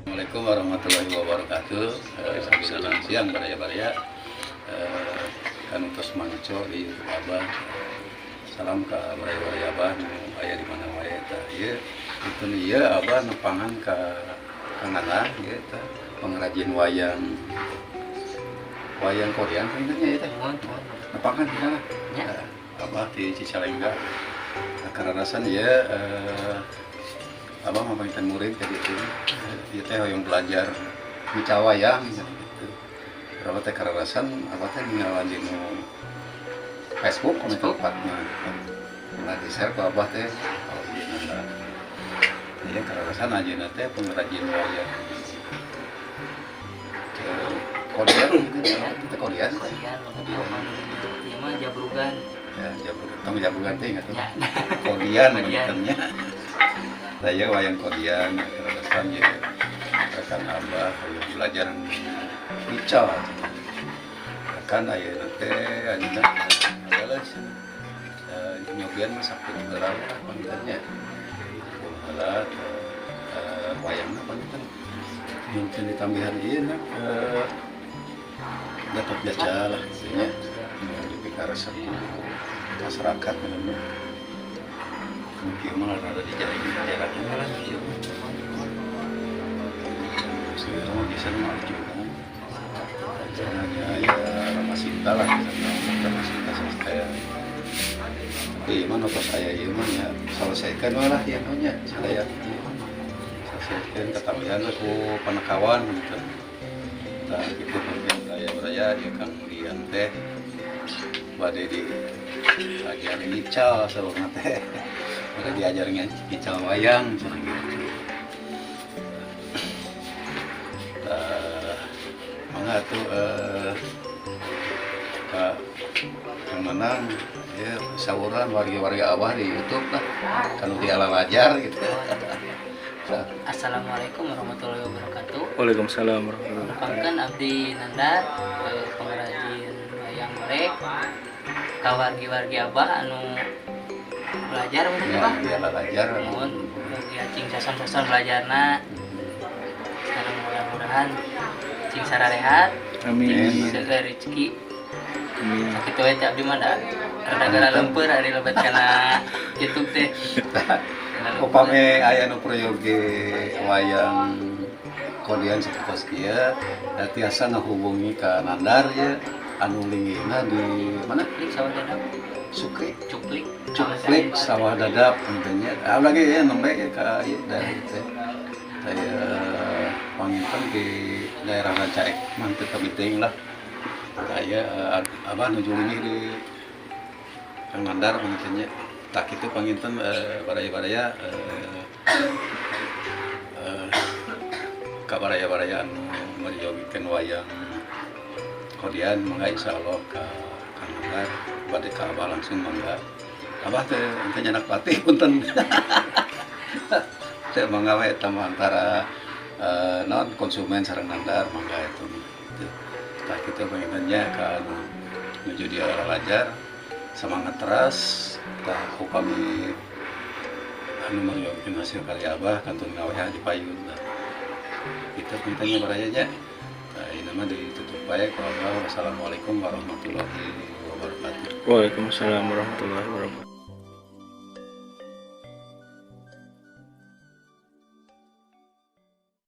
Assalamualaikum warahmatullahi wabarakatuh. Selamat siang baraya-baraya. Kanu tos manco di Abah. Salam ka baraya-baraya Abah nu aya di mana wae tah ieu. Itu ieu Abah nepangan ka Kanada ieu tah pengrajin wayang Korean sebenarnya ieu teh. Nepangan di sana. Abah di Cicalengka. Kararasan ieu Abah mempengin murid jadi itu teh yang belajar mica wayang gitu. Berapa teh kararasan Abah teh ninggalan di Facebook kono tempatnya. Nah di share ke Abah teh oh iya nanda. Iya kararasan aja teh pengrajin wayang. Korean gitu, kita Korean. Iya mah jabrugan. Ya jabrugan teh ingat tuh. Korean namanya. Saya wayang Korean, kararasan ya rekan Abah belajar mica kan aya teh anjeunna adalah nyobian masak heula panggilannya heula wayangna panggilan mungkin ditambahan ieu dapat baca lah nya di kararasan masyarakat namanya mungkin malah ada di jaraknya lah gitu. Sekarang bisa maju kan. Caranya ya Ramasinta lah, Ramasinta saya. Tapi mana pas saya ini ya selesaikan malah ya punya saya. Selesaikan ketambahan aku panakawan gitu. Nah gitu mungkin saya beraya ya Kang Dian teh. Bade di ajar mical sebenarnya teh. Mereka diajarnya mical wayang gitu. Mangga tuh Kak Kang Manang ya sauran warga-warga Abah di YouTube lah kalau di ala wajar gitu. Assalamualaikum warahmatullahi wabarakatuh. Waalaikumsalam warahmatullahi wabarakatuh. Pangkan Abdi Nandar, pengrajin wayang golek. Kawargi-wargi Abah anu belajar mungkin Ya, Abah. dia belajar. Mohon mugi cing sason-sason belajarna. Sekarang mudah-mudahan cing sararehat. Amin. Segala rezeki. Amin. Sakitu we teh abdi mah da rada-rada leumpeur ari lebet kana YouTube teh. Upami aya nu prayoge wayang Korean sapertos kieu tiasa ngahubungi ka Nandar ya anu linggihna di mana? Cuplik sawah dadap. Sukri. Cuplik Sawah dadap intinya. Lagi ya nembe ka ieu dari teh. Saya panginten di daerah Rancaek manteu kebiting lah. Saya Abah nuju linggih di Kang Nandar pangintennya. Tak itu panginten baraya-baraya ka baraya-baraya anu ngajogikeun wayang Korean mangga insyaallah ka Kang Nandar bade ka Abah langsung mangga. Abah teh ente nyanak patih punten. Teh mangga we eta antara non konsumen sareng Nandar mangga eta. Tah kitu pangintennya ka anu nuju dia belajar semangat teras tah upami anu mariokeun hasil karya Abah kantun ngawehan di payun tah. Kita pintanya barayanya. Nah, ini mah ditutup baik. Wassalamualaikum warahmatullahi wabarakatuh. Waalaikumsalam warahmatullahi wabarakatuh.